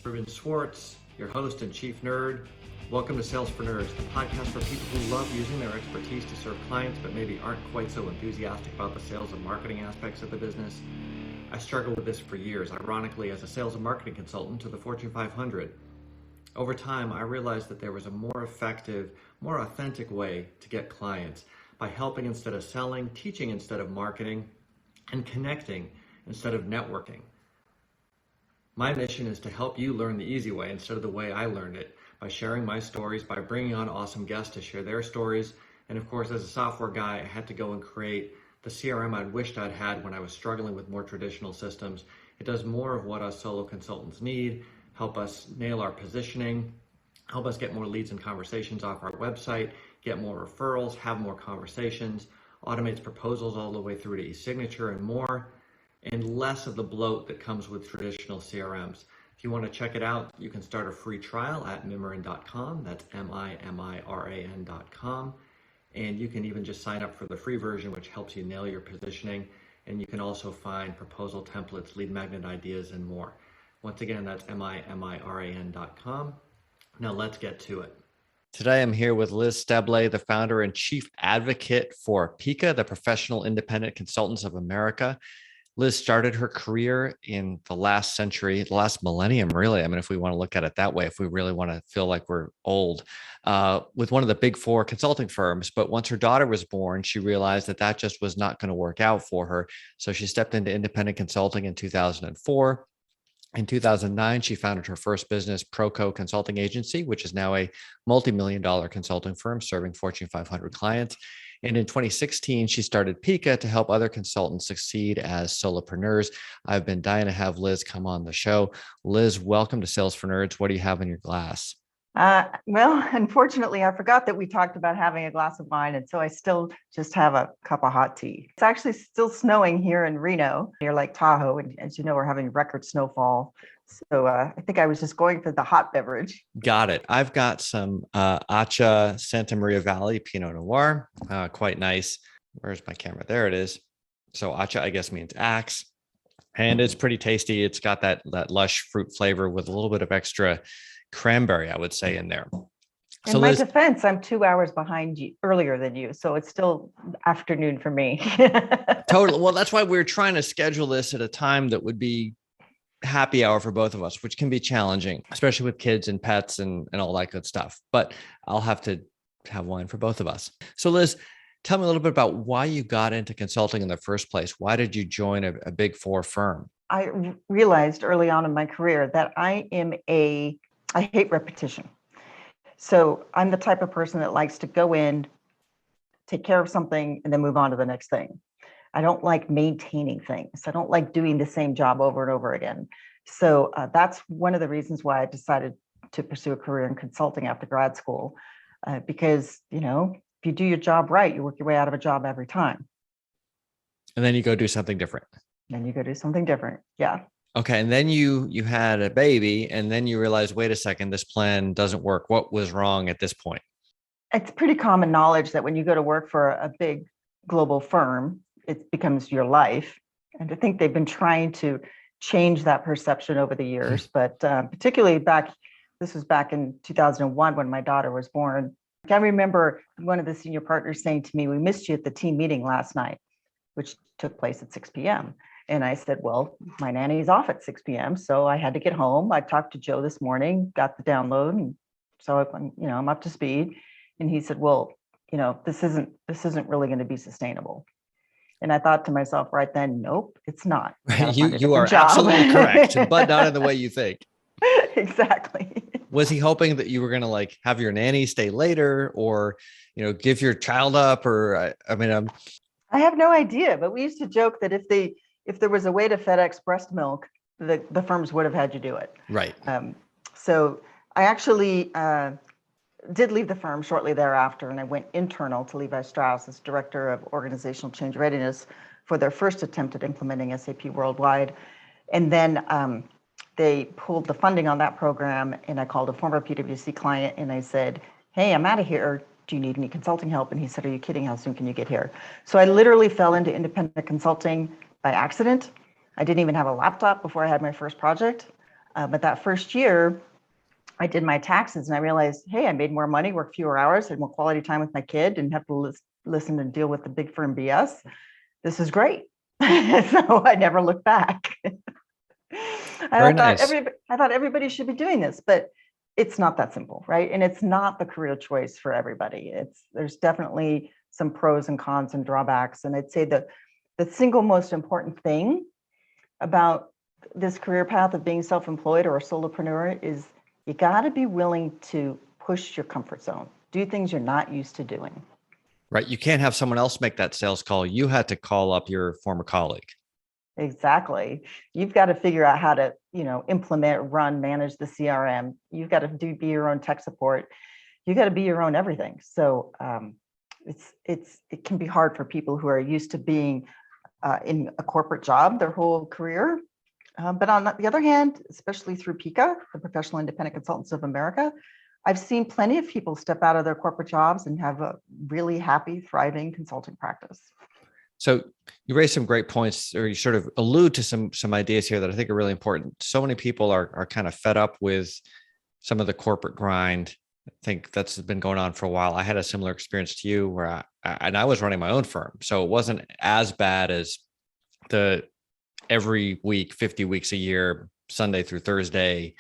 Ruben Swartz, your host and chief nerd. Welcome to Sales for Nerds, the podcast for people who love using their expertise to serve clients but maybe aren't quite so enthusiastic about the sales and marketing aspects of the business. I struggled with this for years, ironically, as a sales and marketing consultant to the Fortune 500. Over time, I realized that there was a more effective, more authentic way to get clients by helping instead of selling, teaching instead of marketing, and connecting instead of networking. My mission is to help you learn the easy way instead of the way I learned it, by sharing my stories, by bringing on awesome guests to share their stories. And of course, as a software guy, I had to go and create the CRM I wished I'd had when I was struggling with more traditional systems. It does more of what us solo consultants need, help us nail our positioning, help us get more leads and conversations off our website, get more referrals, have more conversations, automates proposals all the way through to e-signature and more, and less of the bloat that comes with traditional CRMs. If you want to check it out, you can start a free trial at mimiran.com. That's MIMIRAN.com. And you can even just sign up for the free version, which helps you nail your positioning. And you can also find proposal templates, lead magnet ideas, and more. Once again, that's MIMIRAN.com. Now let's get to it. Today, I'm here with Liz Steblay, the founder and chief advocate for PICA, the Professional Independent Consultants of America. Liz started her career in the last century, the last millennium, really. I mean, if we want to look at it that way, if we really want to feel like we're old, with one of the big four consulting firms. But once her daughter was born, she realized that that just was not going to work out for her. So she stepped into independent consulting in 2004. In 2009, she founded her first business, Proco Consulting Agency, which is now a multi-million-dollar consulting firm serving Fortune 500 clients. And in 2016, she started PICA to help other consultants succeed as solopreneurs. I've been dying to have Liz come on the show. Liz, welcome to Sales for Nerds. What do you have in your glass? Well, unfortunately, I forgot that we talked about having a glass of wine, and so I still just have a cup of hot tea. It's actually still snowing here in Reno, near Lake Tahoe, and as you know, we're having record snowfall. So I think I was just going for the hot beverage. Got it. I've got some Acha Santa Maria Valley Pinot Noir, quite nice. Where's my camera? There it is. So Acha, I guess, means axe, and it's pretty tasty. It's got that lush fruit flavor with a little bit of extra cranberry, I would say, in there. In my defense, I'm 2 hours behind you, earlier than you, so it's still afternoon for me. Totally. Well, that's why we're trying to schedule this at a time that would be happy hour for both of us, which can be challenging, especially with kids and pets and all that good stuff. But I'll have to have wine for both of us. So Liz, tell me a little bit about why you got into consulting in the first place. Why did you join a big four firm? I realized early on in my career that I hate repetition. So I'm the type of person that likes to go in, take care of something, and then move on to the next thing. I don't like maintaining things. I don't like doing the same job over and over again. So that's one of the reasons why I decided to pursue a career in consulting after grad school, because, you know, if you do your job right, you work your way out of a job every time. And then you go do something different. Yeah. Okay. And then you had a baby, and then you realized, wait a second, this plan doesn't work. What was wrong at this point? It's pretty common knowledge that when you go to work for a big global firm, it becomes your life. And I think they've been trying to change that perception over the years, but particularly this was back in 2001 when my daughter was born. I remember one of the senior partners saying to me, "We missed you at the team meeting last night," which took place at 6 p.m. And I said, "Well, my nanny's off at 6 p.m. So I had to get home. I talked to Joe this morning, got the download. And so I'm up to speed." And he said, "Well, this isn't really going to be sustainable." And I thought to myself right then, nope, it's not. You are absolutely correct, but not in the way you think. Exactly. Was he hoping that you were going to have your nanny stay later, or, give your child up, or I have no idea, but we used to joke that if there was a way to FedEx breast milk, the firms would have had you do it. Right. So I actually did leave the firm shortly thereafter, and I went internal to Levi Strauss as Director of Organizational Change Readiness for their first attempt at implementing SAP worldwide. And then they pulled the funding on that program, and I called a former PwC client and I said, "Hey, I'm out of here. Do you need any consulting help?" And he said, "Are you kidding? How soon can you get here?" So I literally fell into independent consulting by accident. I didn't even have a laptop before I had my first project. But that first year, I did my taxes and I realized, hey, I made more money, worked fewer hours, had more quality time with my kid, didn't have to listen and deal with the big firm BS. This is great. So I never looked back. Very nice. I thought everybody should be doing this, but it's not that simple, right? And it's not the career choice for everybody. There's definitely some pros and cons and drawbacks. And I'd say the single most important thing about this career path of being self-employed or a solopreneur is you got to be willing to push your comfort zone, do things you're not used to doing. Right. You can't have someone else make that sales call. You had to call up your former colleague. Exactly. You've got to figure out how to, implement, run, manage the CRM. You've got to be your own tech support. You got to be your own everything. So it can be hard for people who are used to being in a corporate job their whole career. But on the other hand, especially through PICA, the Professional Independent Consultants of America, I've seen plenty of people step out of their corporate jobs and have a really happy, thriving consulting practice. So you raised some great points, or you sort of allude to some ideas here that I think are really important. So many people are kind of fed up with some of the corporate grind. I think that's been going on for a while. I had a similar experience to you where I was running my own firm. So it wasn't as bad as the every week, 50 weeks a year, Sunday through Thursday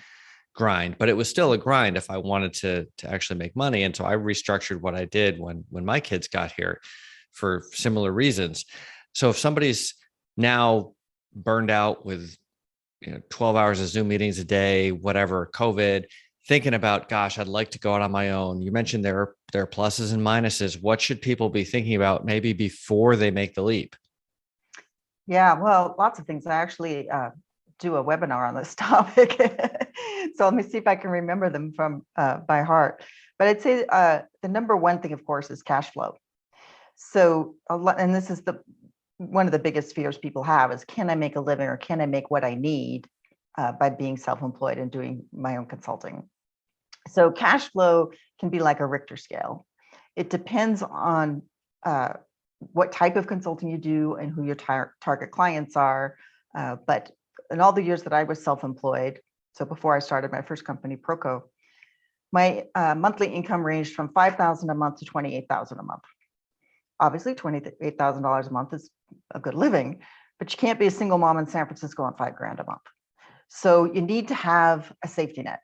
grind, but it was still a grind if I wanted to actually make money. And so I restructured what I did when my kids got here for similar reasons. So if somebody's now burned out with 12 hours of Zoom meetings a day, whatever, COVID, thinking about, gosh, I'd like to go out on my own. You mentioned there are pluses and minuses. What should people be thinking about maybe before they make the leap? Yeah, well, lots of things. I actually do a webinar on this topic. So let me see if I can remember them from by heart. But I'd say the number one thing, of course, is cash flow. So, and this is one of the biggest fears people have is, can I make a living or can I make what I need by being self-employed and doing my own consulting? So cash flow can be like a Richter scale. It depends on what type of consulting you do and who your target clients are. But in all the years that I was self-employed, so before I started my first company, Proco, my monthly income ranged from $5,000 a month to $28,000 a month. Obviously, $28,000 a month is a good living, but you can't be a single mom in San Francisco on $5,000 a month. So you need to have a safety net.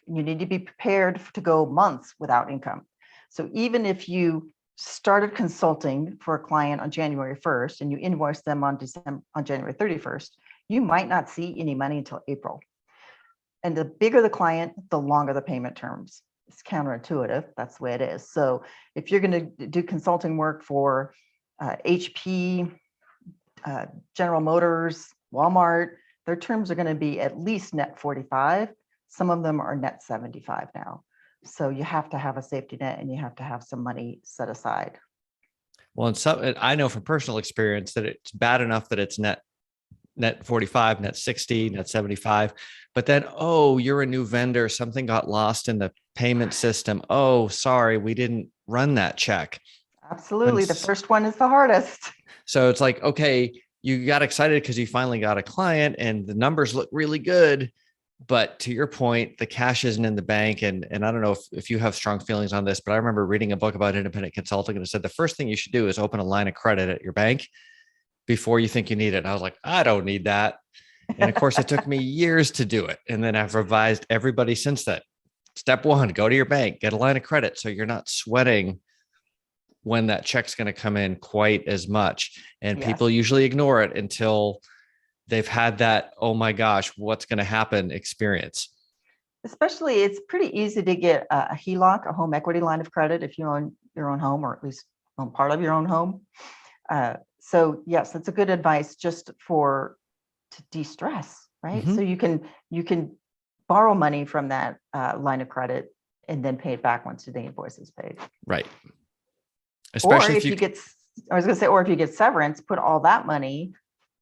You need to be prepared to go months without income. So even if you started consulting for a client on January 1st and you invoice them on January 31st, you might not see any money until April. And the bigger the client, the longer the payment terms. It's counterintuitive. That's the way it is. So if you're going to do consulting work for HP, General Motors, Walmart, their terms are going to be at least net 45. Some of them are net 75 now. So you have to have a safety net and you have to have some money set aside. Well, and I know from personal experience that it's bad enough that it's net 45, net 60, net 75. But then, oh, you're a new vendor. Something got lost in the payment system. Oh, sorry, we didn't run that check. Absolutely. The first one is the hardest. So it's like, okay, you got excited because you finally got a client and the numbers look really good. But to your point, the cash isn't in the bank. And I don't know if you have strong feelings on this, but I remember reading a book about independent consulting and it said the first thing you should do is open a line of credit at your bank before you think you need it. And I was like, I don't need that. And of course, it took me years to do it. And then I've revised everybody since then. Step one, go to your bank, get a line of credit so you're not sweating when that check's going to come in quite as much. And Yes. People usually ignore it until they've had that, oh my gosh, what's going to happen experience. Especially, it's pretty easy to get a HELOC, a home equity line of credit, if you own your own home, or at least own part of your own home. So yes, that's a good advice just to de-stress, right? Mm-hmm. So you can borrow money from that line of credit and then pay it back once the invoice is paid. Right. Especially or if you get severance, put all that money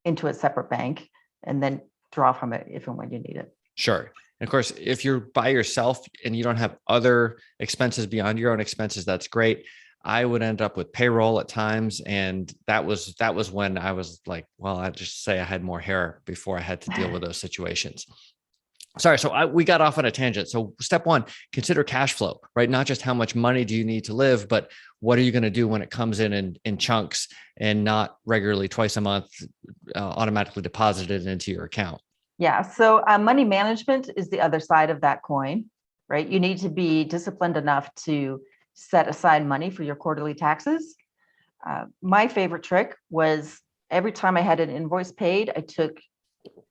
into a separate bank and then draw from it if and when you need it. Sure. And of course, if you're by yourself and you don't have other expenses beyond your own expenses, that's great. I would end up with payroll at times. And that was when I was like, well, I'd just say I had more hair before I had to deal with those situations. Sorry, so we got off on a tangent. So step one, consider cash flow, right? Not just how much money do you need to live, but what are you going to do when it comes in chunks and not regularly twice a month, automatically deposited into your account? Yeah. So money management is the other side of that coin, right? You need to be disciplined enough to set aside money for your quarterly taxes. My favorite trick was every time I had an invoice paid, I took,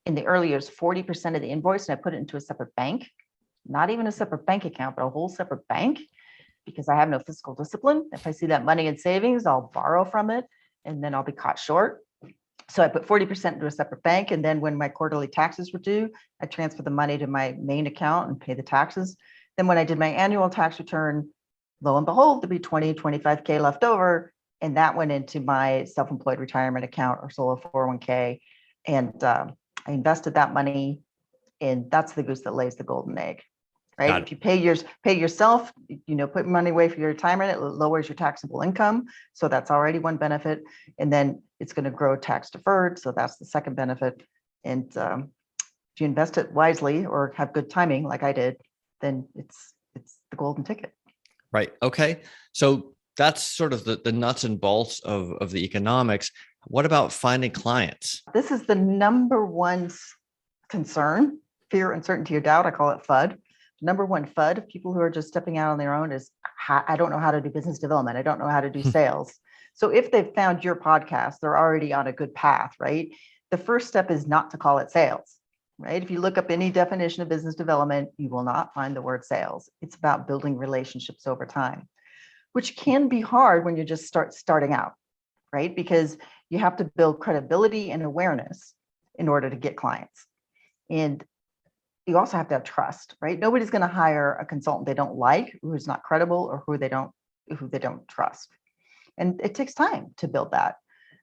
in the early years, 40% of the invoice and I put it into a separate bank, not even a separate bank account, but a whole separate bank, because I have no fiscal discipline. If I see that money in savings, I'll borrow from it and then I'll be caught short. So I put 40% into a separate bank. And then when my quarterly taxes were due, I transfer the money to my main account and pay the taxes. Then when I did my annual tax return, lo and behold, there'd be 20, 25K left over. And that went into my self-employed retirement account or solo 401k. And I invested that money, and that's the goose that lays the golden egg, right? If you pay yourself, put money away for your retirement, it lowers your taxable income. So that's already one benefit. And then it's going to grow tax deferred. So that's the second benefit. And if you invest it wisely or have good timing, like I did, then it's the golden ticket. Right. Okay. So that's sort of the nuts and bolts of the economics. What about finding clients? This is the number one concern: fear, uncertainty, or doubt. I call it FUD. Number one FUD of people who are just stepping out on their own is, I don't know how to do business development. I don't know how to do sales. So if they've found your podcast, they're already on a good path, right? The first step is not to call it sales, right? If you look up any definition of business development, you will not find the word sales. It's about building relationships over time, which can be hard when you just starting out, right? Because you have to build credibility and awareness in order to get clients. And you also have to have trust, right? Nobody's going to hire a consultant they don't like, who's not credible, or who they don't trust. And it takes time to build that.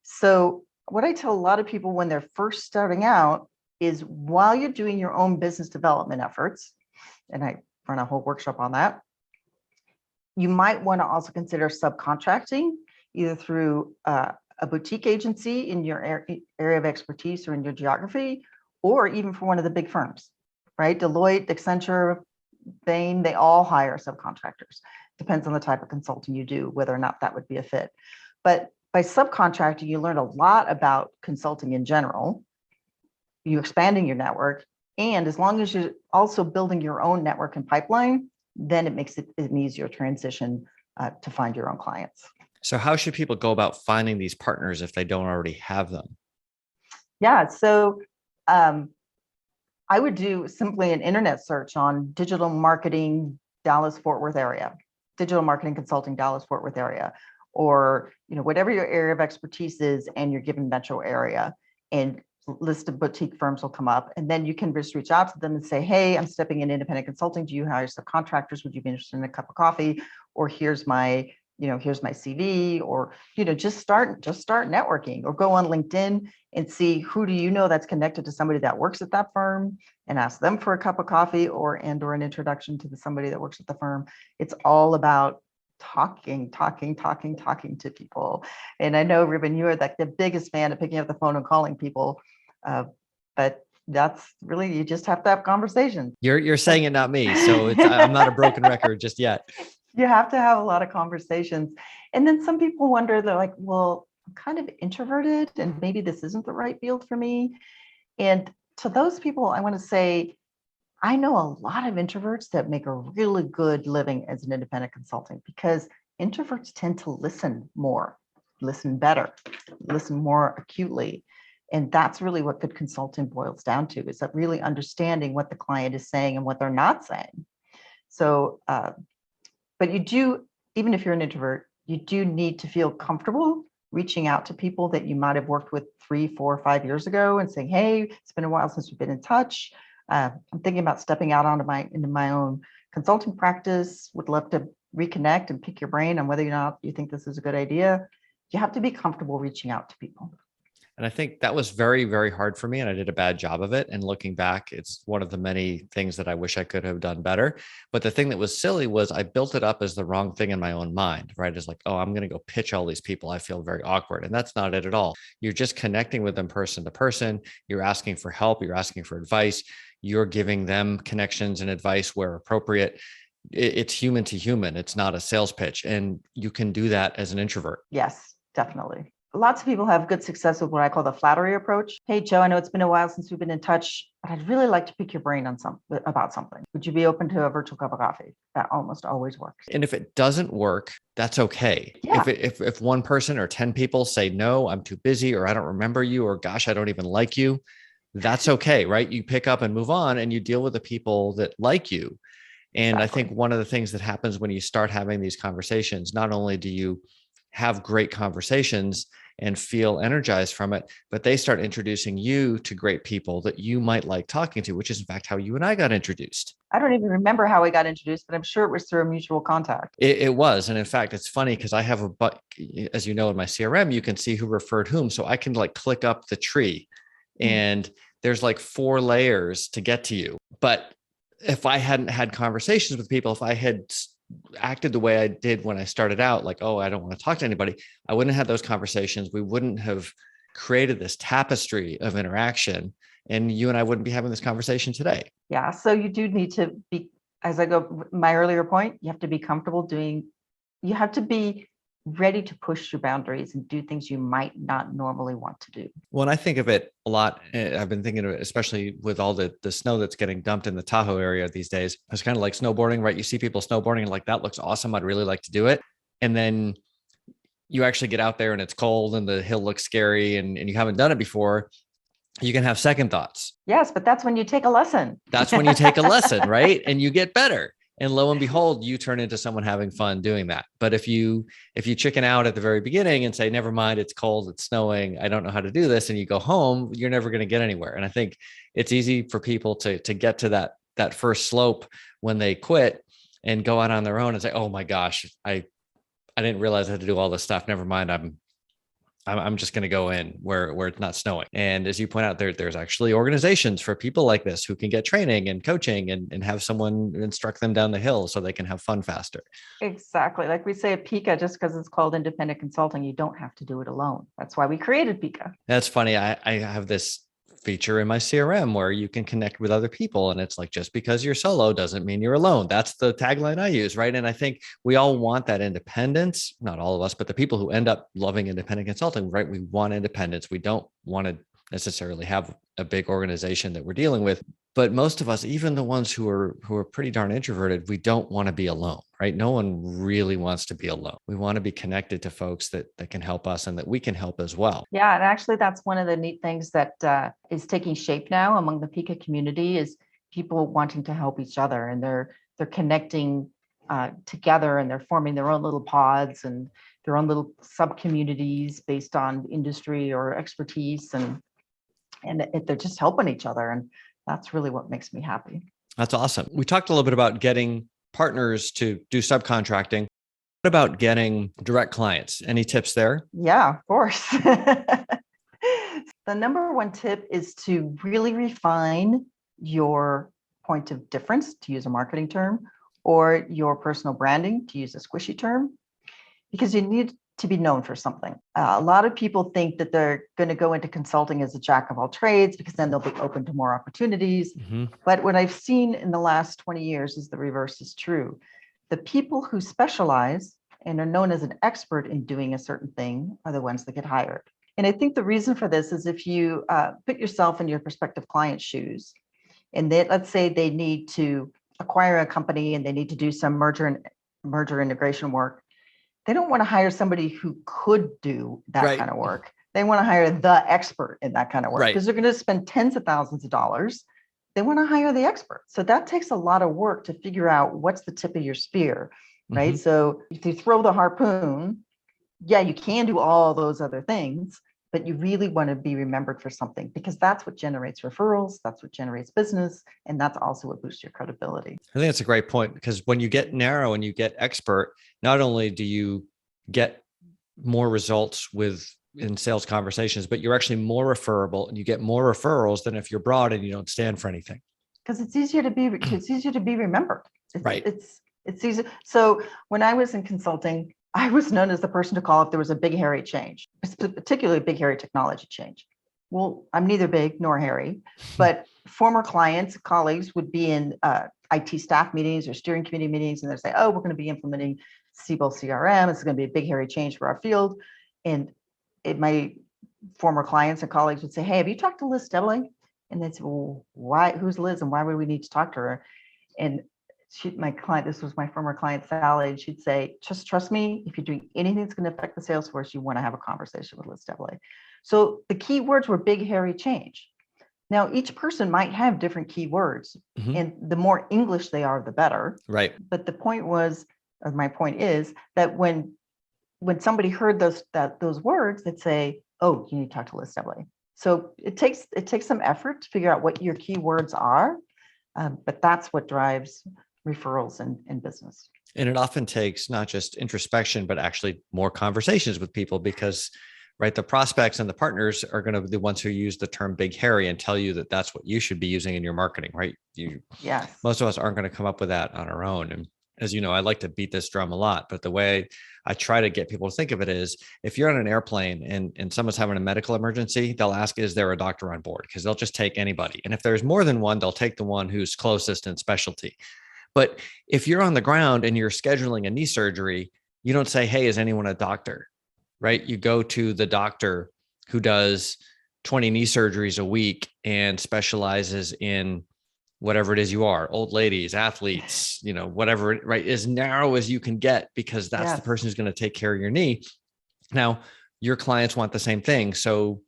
So what I tell a lot of people when they're first starting out is, while you're doing your own business development efforts, and I run a whole workshop on that, you might want to also consider subcontracting, either through a boutique agency in your area of expertise or in your geography, or even for one of the big firms, right? Deloitte, Accenture, Bain, they all hire subcontractors. Depends on the type of consulting you do, whether or not that would be a fit. But by subcontracting, you learn a lot about consulting in general. You're expanding your network. And as long as you're also building your own network and pipeline, then it makes it an easier transition to find your own clients. So how should people go about finding these partners if they don't already have them? Yeah, so I would do simply an internet search on digital marketing, Dallas-Fort Worth area, digital marketing consulting, Dallas-Fort Worth area, or whatever your area of expertise is and your given metro area, and list of boutique firms will come up. And then you can just reach out to them and say, hey, I'm stepping in independent consulting. Do you hire subcontractors? Would you be interested in a cup of coffee? Or here's my CV, or, just start networking, or go on LinkedIn and see who do you know that's connected to somebody that works at that firm, and ask them for a cup of coffee or an introduction to somebody that works at the firm. It's all about talking to people. And I know, Ruben, you are the biggest fan of picking up the phone and calling people, but that's really, you just have to have conversations. You're saying it, not me. So I'm not a broken record just yet. You have to have a lot of conversations. And then some people wonder, they're like, well, I'm kind of introverted and maybe this isn't the right field for me. And to those people, I want to say, I know a lot of introverts that make a really good living as an independent consultant, because introverts tend to listen more, listen better, listen more acutely. And that's really what good consulting boils down to, is that really understanding what the client is saying and what they're not saying. So, but you do, even if you're an introvert, you do need to feel comfortable reaching out to people that you might have worked with 3, 4, 5 years ago and saying, hey, it's been a while since we've been in touch. I'm thinking about stepping out into my own consulting practice. Would love to reconnect and pick your brain on whether or not you think this is a good idea. You have to be comfortable reaching out to people. And I think that was very, very hard for me. And I did a bad job of it. And looking back, it's one of the many things that I wish I could have done better. But the thing that was silly was I built it up as the wrong thing in my own mind, right? It's like, oh, I'm going to go pitch all these people. I feel very awkward. And that's not it at all. You're just connecting with them person to person. You're asking for help. You're asking for advice. You're giving them connections and advice where appropriate. It's human to human. It's not a sales pitch. And you can do that as an introvert. Yes, definitely. Lots of people have good success with what I call the flattery approach. Hey, Joe, I know it's been a while since we've been in touch, but I'd really like to pick your brain on about something. Would you be open to a virtual cup of coffee? That almost always works. And if it doesn't work, that's okay. Yeah. If one person or 10 people say, no, I'm too busy, or I don't remember you, or gosh, I don't even like you, that's okay, right? You pick up and move on, and you deal with the people that like you. And exactly. I think one of the things that happens when you start having these conversations, not only do you have great conversations and feel energized from it, but they start introducing you to great people that you might like talking to, which is in fact how you and I got introduced. I don't even remember how we got introduced, but I'm sure it was through a mutual contact. It was. And in fact, it's funny because I have as you know, in my CRM, you can see who referred whom. So I can like click up the tree and there's like 4 layers to get to you. But if I hadn't had conversations with people, if I had acted the way I did when I started out, like, oh, I don't want to talk to anybody, I wouldn't have had those conversations. We wouldn't have created this tapestry of interaction, and you and I wouldn't be having this conversation today. Yeah. So you do need to be, as I go, my earlier point, you have to be comfortable you have to be ready to push your boundaries and do things you might not normally want to do. When I think of it a lot, I've been thinking of it, especially with all the snow that's getting dumped in the Tahoe area these days. It's kind of like snowboarding, right? You see people snowboarding and like, that looks awesome. I'd really like to do it. And then you actually get out there and it's cold and the hill looks scary and you haven't done it before. You can have second thoughts. Yes, but that's when you take a lesson. That's when you take a lesson, right? And you get better. And lo and behold, you turn into someone having fun doing that. But if you chicken out at the very beginning and say, never mind, it's cold, it's snowing, I don't know how to do this, and you go home, you're never going to get anywhere. And I think it's easy for people to get to that first slope when they quit and go out on their own and say, oh my gosh, I didn't realize I had to do all this stuff. Never mind, I'm just going to go in where it's not snowing. And as you point out, there's actually organizations for people like this who can get training and coaching and have someone instruct them down the hill so they can have fun faster. Exactly. Like we say at Pika, just because it's called independent consulting, you don't have to do it alone. That's why we created Pika. That's funny. I have this feature in my CRM where you can connect with other people. And it's like, just because you're solo doesn't mean you're alone. That's the tagline I use, right? And I think we all want that independence, not all of us, but the people who end up loving independent consulting, right? We want independence. We don't want to necessarily have a big organization that we're dealing with. But most of us, even the ones who are pretty darn introverted, we don't want to be alone, right? No one really wants to be alone. We want to be connected to folks that can help us and that we can help as well. Yeah, and actually that's one of the neat things that is taking shape now among the Pika community is people wanting to help each other, and they're connecting together, and they're forming their own little pods and their own little sub communities based on industry or expertise, and they're just helping each other. And that's really what makes me happy. That's awesome. We talked a little bit about getting partners to do subcontracting. What about getting direct clients? Any tips there? Yeah, of course. The number one tip is to really refine your point of difference, to use a marketing term, or your personal branding, to use a squishy term, because you need to be known for something. A lot of people think that they're going to go into consulting as a jack of all trades because then they'll be open to more opportunities. Mm-hmm. But what I've seen in the last 20 years is the reverse is true. The people who specialize and are known as an expert in doing a certain thing are the ones that get hired. And I think the reason for this is if you put yourself in your prospective client's shoes, and let's say they need to acquire a company and they need to do some merger integration work. They don't want to hire somebody who could do that kind of work. They want to hire the expert in that kind of work because they're going to spend tens of thousands of dollars. They want to hire the expert. So that takes a lot of work to figure out what's the tip of your spear, right? Mm-hmm. So if you throw the harpoon, yeah, you can do all those other things, but you really want to be remembered for something because that's what generates referrals, that's what generates business, and that's also what boosts your credibility. I think that's a great point because when you get narrow and you get expert, not only do you get more results in sales conversations, but you're actually more referable and you get more referrals than if you're broad and you don't stand for anything. Because it's easier to be remembered. It's easy. So when I was in consulting, I was known as the person to call if there was a big, hairy change, particularly big, hairy technology change. well, I'm neither big nor hairy, but former clients, colleagues would be in IT staff meetings or steering committee meetings, and they'd say, oh, we're going to be implementing Siebel CRM. It's going to be a big, hairy change for our field. And my former clients and colleagues would say, hey, have you talked to Liz Steblay? And they'd say, well, why? Who's Liz, and why would we need to talk to her? And my client, this was my former client, Sally, and she'd say, just trust me, if you're doing anything that's going to affect the sales force, you want to have a conversation with Liz Steblay. So the key words were big, hairy change. Now, each person might have different key words, and the more English they are, the better. Right. But the point was, or my point is, that when somebody heard those words, they'd say, oh, you need to talk to Liz Steblay. So it takes some effort to figure out what your key words are, but that's what drives referrals in business. And it often takes not just introspection, but actually more conversations with people, because right, the prospects and the partners are going to be the ones who use the term big hairy and tell you that that's what you should be using in your marketing, right? Yes. Most of us aren't going to come up with that on our own. And as you know, I like to beat this drum a lot, but the way I try to get people to think of it is, if you're on an airplane and someone's having a medical emergency, they'll ask, is there a doctor on board? Because they'll just take anybody. And if there's more than one, they'll take the one who's closest in specialty. But if you're on the ground and you're scheduling a knee surgery, you don't say, hey, is anyone a doctor? Right? You go to the doctor who does 20 knee surgeries a week and specializes in whatever it is you are, old ladies, athletes, whatever, right? As narrow as you can get, because that's the person who's going to take care of your knee. Now, your clients want the same thing. So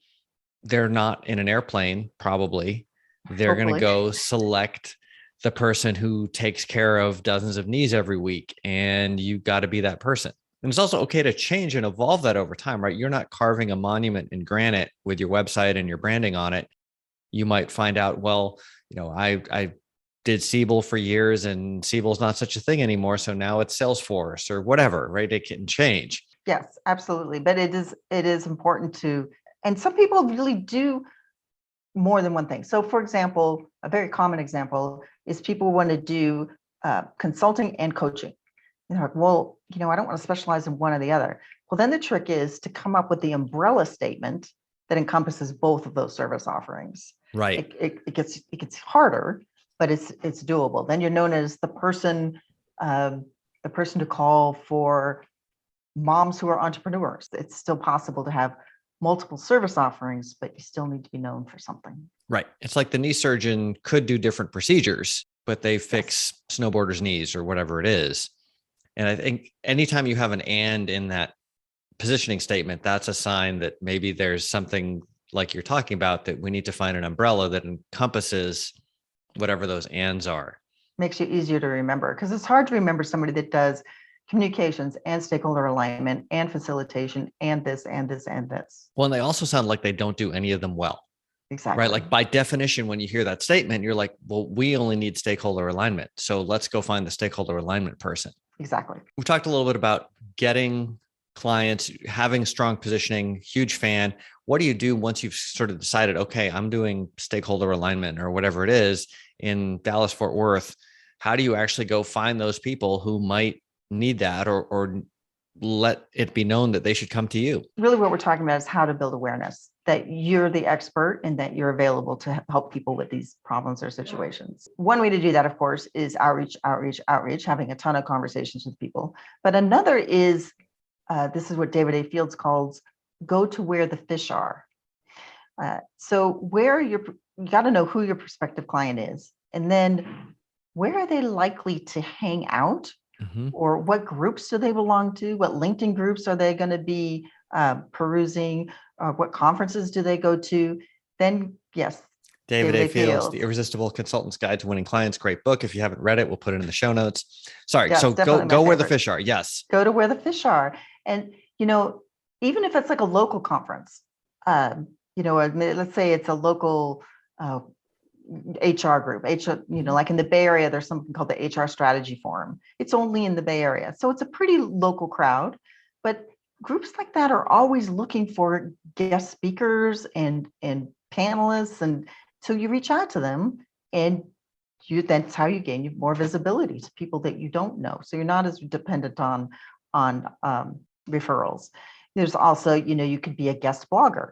they're not in an airplane, probably. They're going to go select the person who takes care of dozens of knees every week, and you got to be that person. And it's also okay to change and evolve that over time, right? You're not carving a monument in granite with your website and your branding on it. You might find out, well, I did Siebel for years, and Siebel's not such a thing anymore. So now it's Salesforce or whatever, right? It can change. Yes, absolutely. But it is important to, and some people really do more than one thing. So for example, a very common example is people want to do consulting and coaching. They're like, well, I don't want to specialize in one or the other. Well, then the trick is to come up with the umbrella statement that encompasses both of those service offerings. Right. It gets harder, but it's doable. Then you're known as the person to call for moms who are entrepreneurs. It's still possible to have multiple service offerings, but you still need to be known for something. Right. It's like the knee surgeon could do different procedures, but they fix snowboarders' knees or whatever it is. And I think anytime you have an and in that positioning statement, that's a sign that maybe there's something like you're talking about, that we need to find an umbrella that encompasses whatever those ands are. Makes you easier to remember, because it's hard to remember somebody that does communications and stakeholder alignment and facilitation and this and this and this. Well, and they also sound like they don't do any of them well. Exactly. Right. Like by definition, when you hear that statement, you're like, well, we only need stakeholder alignment. So let's go find the stakeholder alignment person. Exactly. We talked a little bit about getting clients, having strong positioning, huge fan. What do you do once you've sort of decided, okay, I'm doing stakeholder alignment or whatever it is in Dallas, Fort Worth? How do you actually go find those people who might need that, or let it be known that they should come to you? Really what we're talking about is how to build awareness that you're the expert and that you're available to help people with these problems or situations. One way to do that, of course, is outreach, having a ton of conversations with people. But another is, this is what David A. Fields calls, go to where the fish are. So you got to know who your prospective client is, and then where are they likely to hang out? Mm-hmm. Or what groups do they belong to? What LinkedIn groups are they going to be perusing? What conferences do they go to? Then, yes. David A. Fields, The Irresistible Consultant's Guide to Winning Clients. Great book. If you haven't read it, we'll put it in the show notes. Sorry. Yes, so go where the fish are. Yes. Go to where the fish are. And, even if it's like a local conference, let's say it's a local HR group, like in the Bay Area, there's something called the HR Strategy Forum. It's only in the Bay Area. So it's a pretty local crowd, but groups like that are always looking for guest speakers and panelists. And so you reach out to them, and that's how you gain more visibility to people that you don't know. So you're not as dependent on referrals. There's also, you could be a guest blogger.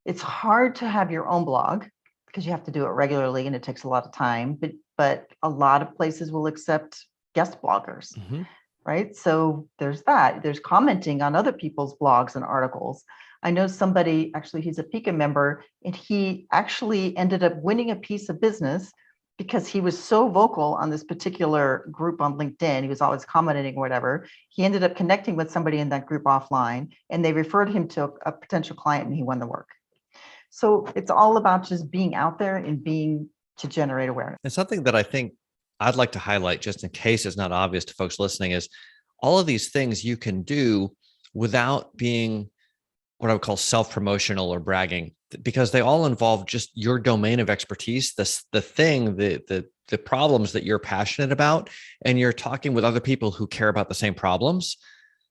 It's hard to have your own blog because you have to do it regularly and it takes a lot of time, but a lot of places will accept guest bloggers, right? So there's that. There's commenting on other people's blogs and articles. I know somebody, actually, he's a Pika member, and he actually ended up winning a piece of business because he was so vocal on this particular group on LinkedIn. He was always commenting or whatever. He ended up connecting with somebody in that group offline, and they referred him to a potential client, and he won the work. So it's all about just being out there and being to generate awareness. And something that I think I'd like to highlight, just in case it's not obvious to folks listening, is all of these things you can do without being what I would call self-promotional or bragging, because they all involve just your domain of expertise, the problems that you're passionate about, and you're talking with other people who care about the same problems.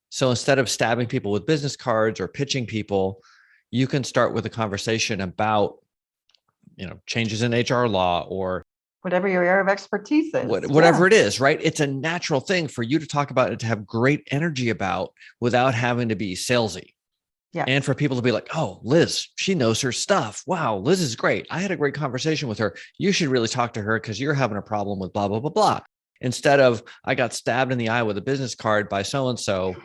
So instead of stabbing people with business cards or pitching people, you can start with a conversation about, changes in HR law or whatever your area of expertise is. Whatever it is, right? It's a natural thing for you to talk about and to have great energy about without having to be salesy. Yeah. And for people to be like, oh, Liz, she knows her stuff. Wow, Liz is great. I had a great conversation with her. You should really talk to her because you're having a problem with blah, blah, blah, blah. Instead of, I got stabbed in the eye with a business card by so-and-so,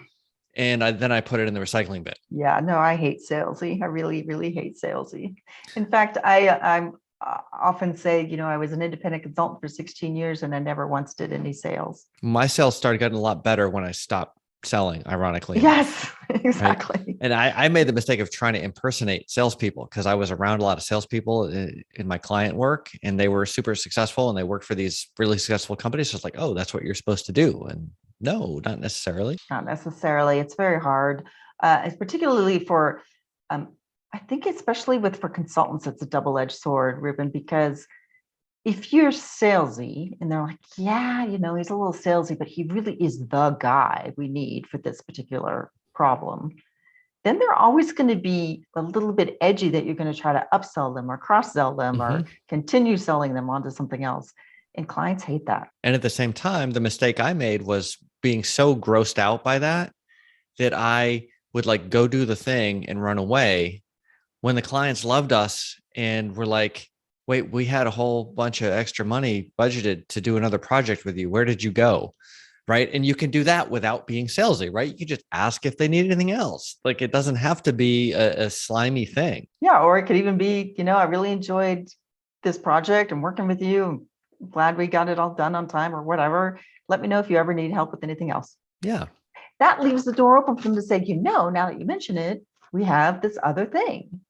and then I put it in the recycling bin. Yeah, no, I hate salesy. I really, really hate salesy. In fact, I'm often say, I was an independent consultant for 16 years and I never once did any sales. My sales started getting a lot better when I stopped selling, ironically. Yes, exactly. Right? And I made the mistake of trying to impersonate salespeople because I was around a lot of salespeople in my client work, and they were super successful and they worked for these really successful companies. So it's like, oh, that's what you're supposed to do. And no, not necessarily. Not necessarily. It's very hard. It's particularly for, I think especially for consultants, it's a double-edged sword, Ruben, because if you're salesy and they're like, yeah, he's a little salesy, but he really is the guy we need for this particular problem, then they're always going to be a little bit edgy that you're going to try to upsell them or cross-sell them or continue selling them onto something else. And clients hate that. And at the same time, the mistake I made was being so grossed out by that I would go do the thing and run away when the clients loved us and were like, wait, we had a whole bunch of extra money budgeted to do another project with you. Where did you go? Right. And you can do that without being salesy, right? You can just ask if they need anything else. It doesn't have to be a slimy thing. Yeah. Or it could even be, I really enjoyed this project and working with you. I'm glad we got it all done on time or whatever. Let me know if you ever need help with anything else. Yeah. That leaves the door open for them to say, now that you mention it, we have this other thing.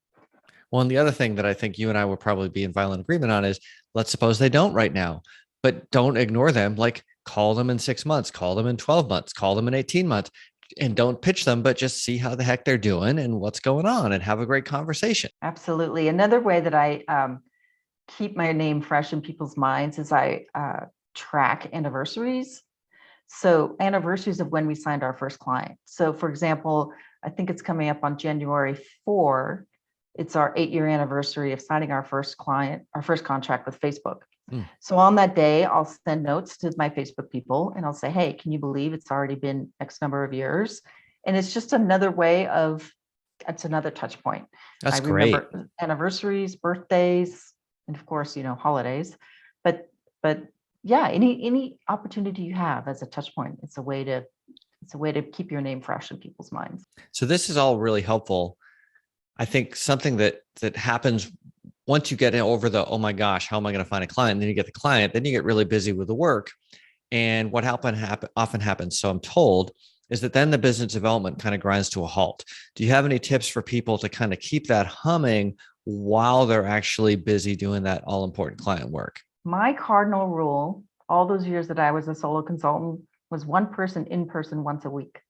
Well, and the other thing that I think you and I will probably be in violent agreement on is, let's suppose they don't right now, but don't ignore them. Call them in 6 months, call them in 12 months, call them in 18 months, and don't pitch them, but just see how the heck they're doing and what's going on and have a great conversation. Absolutely. Another way that I keep my name fresh in people's minds is I track anniversaries. So anniversaries of when we signed our first client. So for example, I think it's coming up on January 4. It's our 8-year anniversary of signing our first contract with Facebook. So on that day, I'll send notes to my Facebook people and I'll say, hey, can you believe it's already been X number of years? And it's just another way it's another touch point. That's great. Remember anniversaries, birthdays, and of course, holidays. But yeah, any opportunity you have as a touch point, it's a way to keep your name fresh in people's minds. So this is all really helpful. I think something that happens once you get over the, oh my gosh, how am I going to find a client? And then you get the client, then you get really busy with the work. And what often happens, so I'm told, is that then the business development kind of grinds to a halt. Do you have any tips for people to kind of keep that humming while they're actually busy doing that all important client work? My cardinal rule, all those years that I was a solo consultant, was one person in person once a week.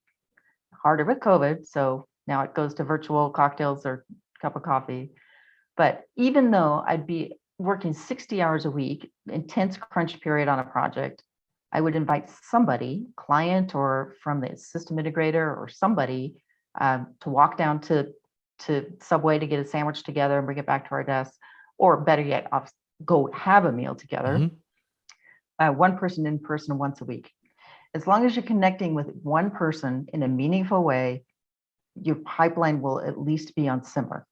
Harder with COVID, so now it goes to virtual cocktails or cup of coffee. But even though I'd be working 60 hours a week, intense crunch period on a project, I would invite somebody, client or from the system integrator or somebody, to walk down to Subway to get a sandwich together and bring it back to our desk, or better yet, I'll go have a meal together. One person in person once a week. As long as you're connecting with one person in a meaningful way, your pipeline will at least be on simmer.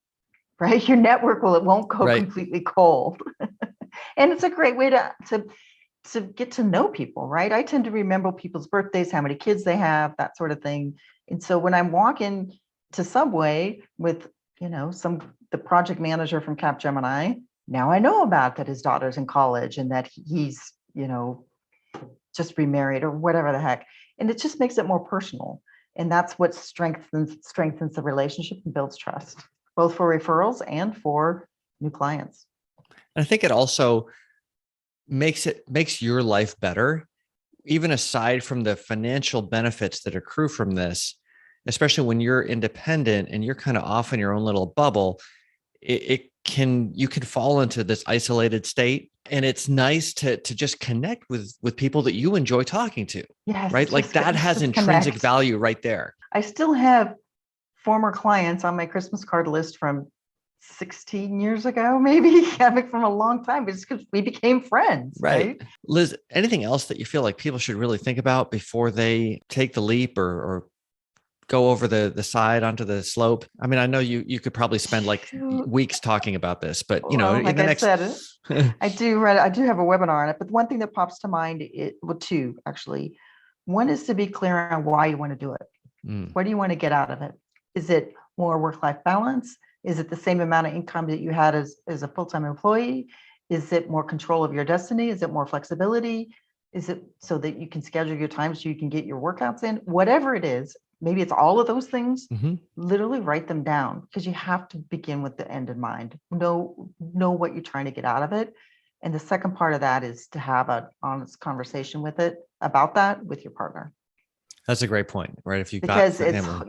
right? Your network it won't go Right. completely cold. And it's a great way to get to know people, right? I tend to remember people's birthdays, how many kids they have, that sort of thing. And so when I'm walking to Subway with, the project manager from Capgemini, now I know about that his daughter's in college and that he's, just remarried or whatever the heck. And it just makes it more personal. And that's what strengthens the relationship and builds trust, both for referrals and for new clients. I think it also makes your life better, even aside from the financial benefits that accrue from this, especially when you're independent and you're kind of off in your own little bubble. You can fall into this isolated state, and it's nice to just connect with people that you enjoy talking to. Yes, right? Like that has intrinsic value right there. I still have former clients on my Christmas card list from 16 years ago, maybe having from a long time, but it's because we became friends. Right. Liz, anything else that you feel like people should really think about before they take the leap or go over the side onto the slope? I mean, I know you could probably spend like weeks talking about this, but like I said, I do have a webinar on it, but one thing that pops to mind, two actually. One is to be clear on why you want to do it. What do you want to get out of it? Is it more work-life balance? Is it the same amount of income that you had as a full-time employee? Is it more control of your destiny? Is it more flexibility? Is it so that you can schedule your time so you can get your workouts in? Whatever it is, maybe it's all of those things. Literally write them down, because you have to begin with the end in mind. Know what you're trying to get out of it. And the second part of that is to have an honest conversation about that with your partner. That's a great point, right? If you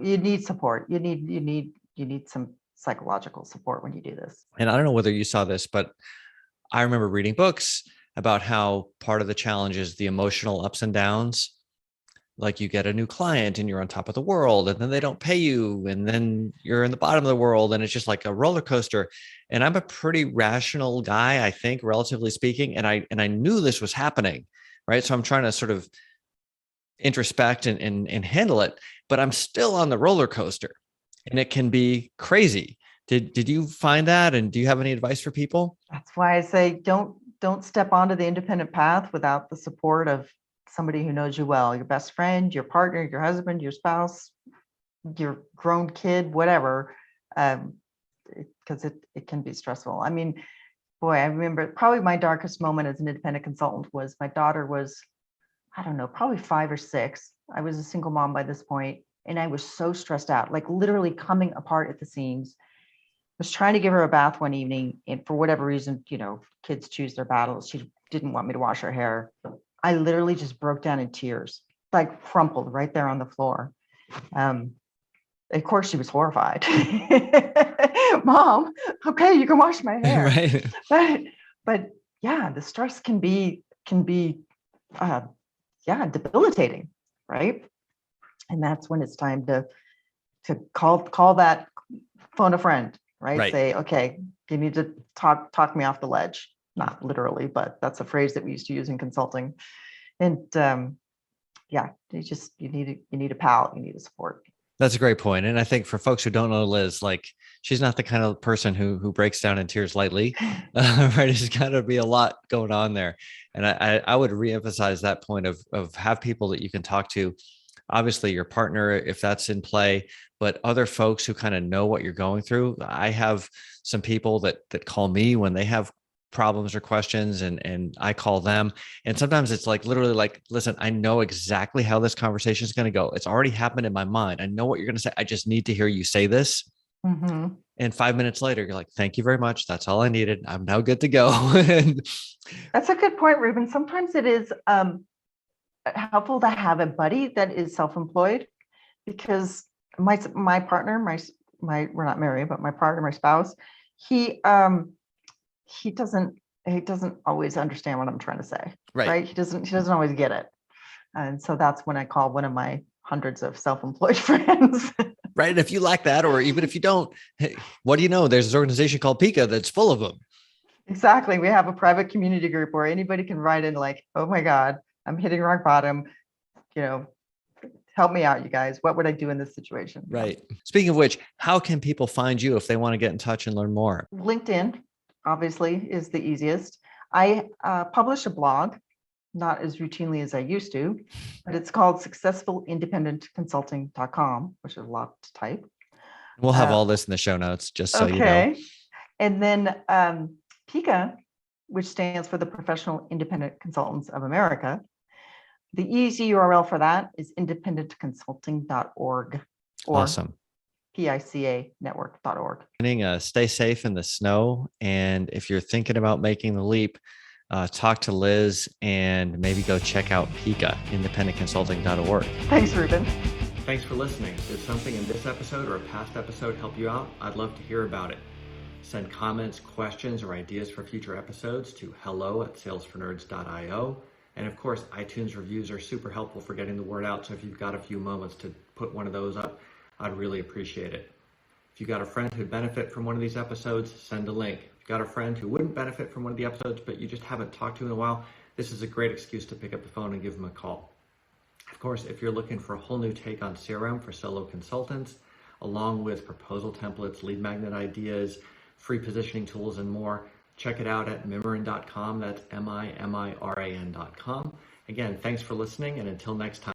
you need support. You need some psychological support when you do this. And I don't know whether you saw this, but I remember reading books about how part of the challenge is the emotional ups and downs. Like you get a new client and you're on top of the world, and then they don't pay you, and then you're in the bottom of the world, and it's just like a roller coaster. And I'm a pretty rational guy, I think, relatively speaking. And I knew this was happening, right? So I'm trying to sort of introspect and handle it, but I'm still on the roller coaster, and it can be crazy. Did you find that? And do you have any advice for people? That's why I say don't step onto the independent path without the support of somebody who knows you well, your best friend, your partner, your husband, your spouse, your grown kid, whatever, because it can be stressful. I mean, boy, I remember probably my darkest moment as an independent consultant was my daughter was, I don't know, probably 5 or 6. I was a single mom by this point, and I was so stressed out, like literally coming apart at the seams. I was trying to give her a bath one evening, and for whatever reason, kids choose their battles. She didn't want me to wash her hair. I literally just broke down in tears, like crumpled right there on the floor. Of course, she was horrified. Mom, okay, you can wash my hair. Right. But yeah, the stress can be debilitating, right? And that's when it's time to call that, phone a friend, right? Say, okay, you need to talk me off the ledge. Not literally, but that's a phrase that we used to use in consulting. And you need a pal, you need a support. That's a great point. And I think for folks who don't know Liz, like she's not the kind of person who breaks down in tears lightly, right? There's got to be a lot going on there. And I would reemphasize that point of have people that you can talk to. Obviously your partner, if that's in play, but other folks who kind of know what you're going through. I have some people that call me when they have problems or questions, and I call them. And sometimes it's like literally like, listen, I know exactly how this conversation is going to go. It's already happened in my mind. I know what you're going to say. I just need to hear you say this. And 5 minutes later, you're like, thank you very much. That's all I needed. I'm now good to go. That's a good point, Ruben. Sometimes it is helpful to have a buddy that is self-employed, because my partner, we're not married, but my partner, my spouse, he doesn't always understand what I'm trying to say. Right. He doesn't always get it. And so that's when I call one of my hundreds of self-employed friends. Right. And if you lack that, or even if you don't, hey, what do you know? There's an organization called Pika that's full of them. Exactly. We have a private community group where anybody can write in like, oh my God, I'm hitting rock bottom. Help me out, you guys. What would I do in this situation? Right. Speaking of which, how can people find you if they want to get in touch and learn more? LinkedIn, obviously, is the easiest. I publish a blog, not as routinely as I used to, but it's called successfulindependentconsulting.com, which is a lot to type. We'll have all this in the show notes, just so you know. Okay. And then PICA, which stands for the Professional Independent Consultants of America. The easy URL for that is independentconsulting.org or Awesome. PICA-network.org. Stay safe in the snow. And if you're thinking about making the leap, talk to Liz and maybe go check out PICA, independentconsulting.org. Thanks, Ruben. Thanks for listening. Did something in this episode or a past episode help you out? I'd love to hear about it. Send comments, questions, or ideas for future episodes to hello@salesfornerds.io. And of course, iTunes reviews are super helpful for getting the word out. So if you've got a few moments to put one of those up, I'd really appreciate it. If you've got a friend who'd benefit from one of these episodes, send a link. If you've got a friend who wouldn't benefit from one of the episodes, but you just haven't talked to in a while, this is a great excuse to pick up the phone and give them a call. Of course, if you're looking for a whole new take on CRM for solo consultants, along with proposal templates, lead magnet ideas, free positioning tools, and more, check it out at mimiran.com. That's MIMIRAN.com. Again, thanks for listening, and until next time.